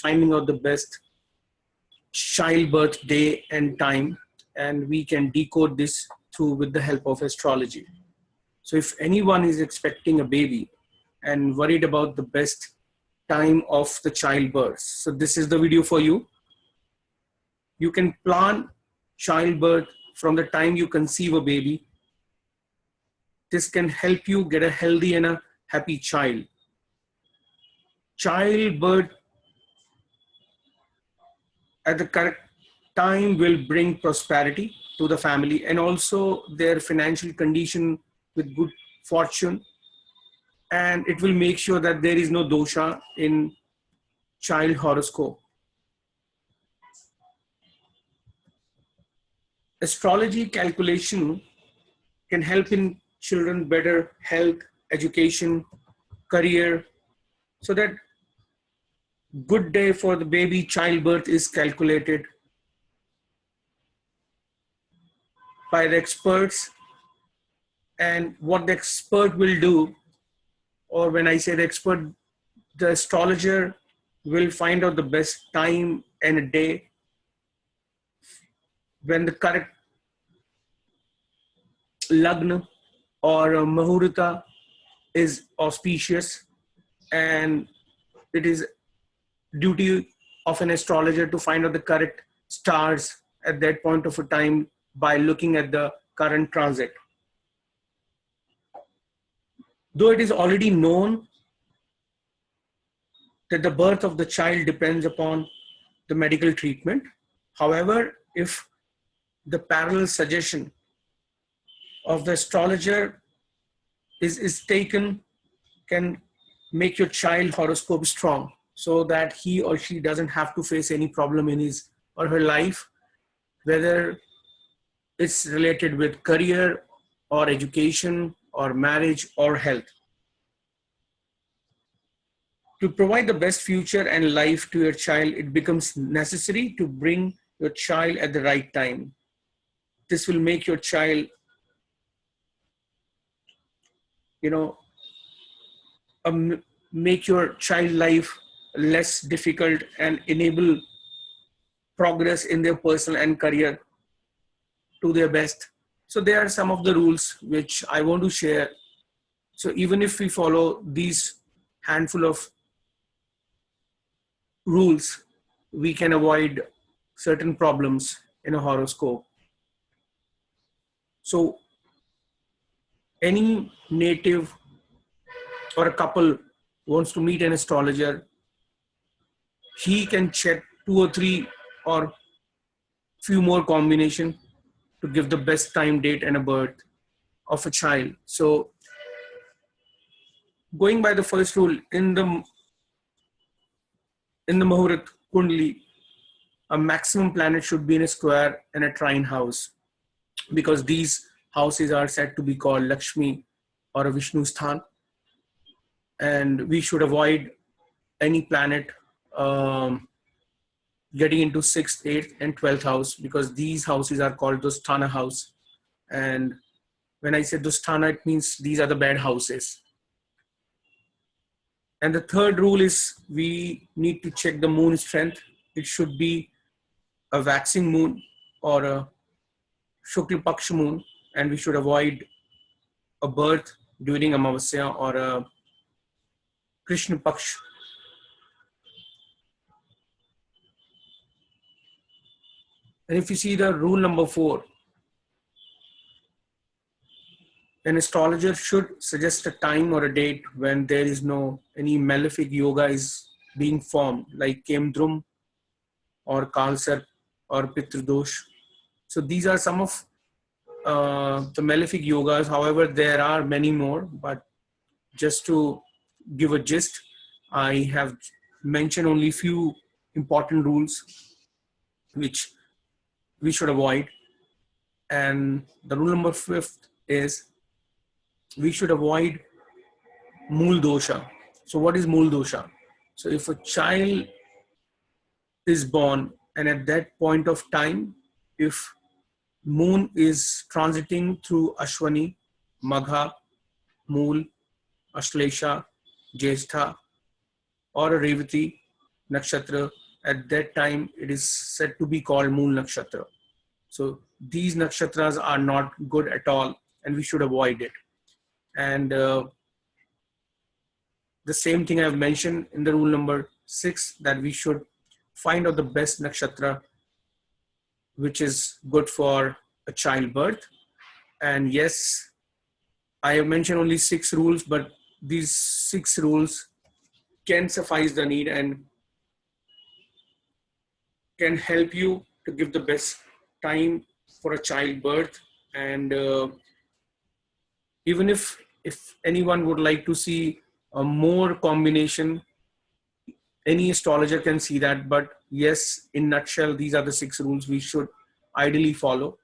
finding out the best childbirth day and time, and we can decode this through with the help of astrology. So if anyone is expecting a baby and worried about the best time of the childbirth, so this is the video for you. You can plan childbirth from the time you conceive a baby. This can help you get a healthy and a happy child. Childbirth at the correct time will bring prosperity to the family and also their financial condition with good fortune, and it will make sure that there is no dosha in child horoscope. Astrology calculation can help in children better health, education, career, so that good day for the baby childbirth is calculated by the experts. And what the expert will do, or when I say the expert, the astrologer will find out the best time and a day when the correct lagna or muhurta is auspicious, and it is duty of an astrologer to find out the correct stars at that point of a time by looking at the current transit. Though it is already known that the birth of the child depends upon the medical treatment, however, if the parallel suggestion of the astrologer is taken, can make your child horoscope strong so that he or she doesn't have to face any problem in his or her life, whether it's related with career or education or marriage or health. To provide the best future and life to your child, it becomes necessary to bring your child at the right time. This will make your child, make your child life less difficult and enable progress in their personal and career to their best. So there are some of the rules which I want to share. So even if we follow these handful of rules, we can avoid certain problems in a horoscope. So any native or a couple wants to meet an astrologer, he can check 2 or 3 or few more combination to give the best time, date and a birth of a child. So going by the first rule, in the Muhurat Kundli, a maximum planet should be in a square and a trine house, because these houses are said to be called Lakshmi or a Vishnu Sthan, and we should avoid any planet getting into 6th, 8th and 12th house, because these houses are called Dusthana house. And when I say Dusthana, it means these are the bad houses. And the third rule is we need to check the moon strength. It should be a waxing moon or a Shukla Paksh moon, and we should avoid a birth during Amavasya or a Krishna Paksh. And if you see the rule number 4, an astrologer should suggest a time or a date when there is no any malefic yoga is being formed, like Kemdrum or Kalsar or Pitradosh. So these are some of the malefic yogas. However, there are many more, but just to give a gist, I have mentioned only few important rules which we should avoid. And the rule number 5 is we should avoid Mool Dosha. So what is Mool Dosha? So if a child is born and at that point of time, if moon is transiting through Ashwani, Magha, Mool, Ashlesha, Jyestha or a Revati, nakshatra, at that time it is said to be called moon nakshatra. So these nakshatras are not good at all, and we should avoid it. And the same thing I've mentioned in the rule number 6, that we should find out the best nakshatra which is good for a childbirth. And yes, I have mentioned only 6 rules, but these 6 rules can suffice the need and can help you to give the best time for a childbirth. And even if anyone would like to see a more combination, any astrologer can see that. But yes, in nutshell, these are the 6 rules we should ideally follow.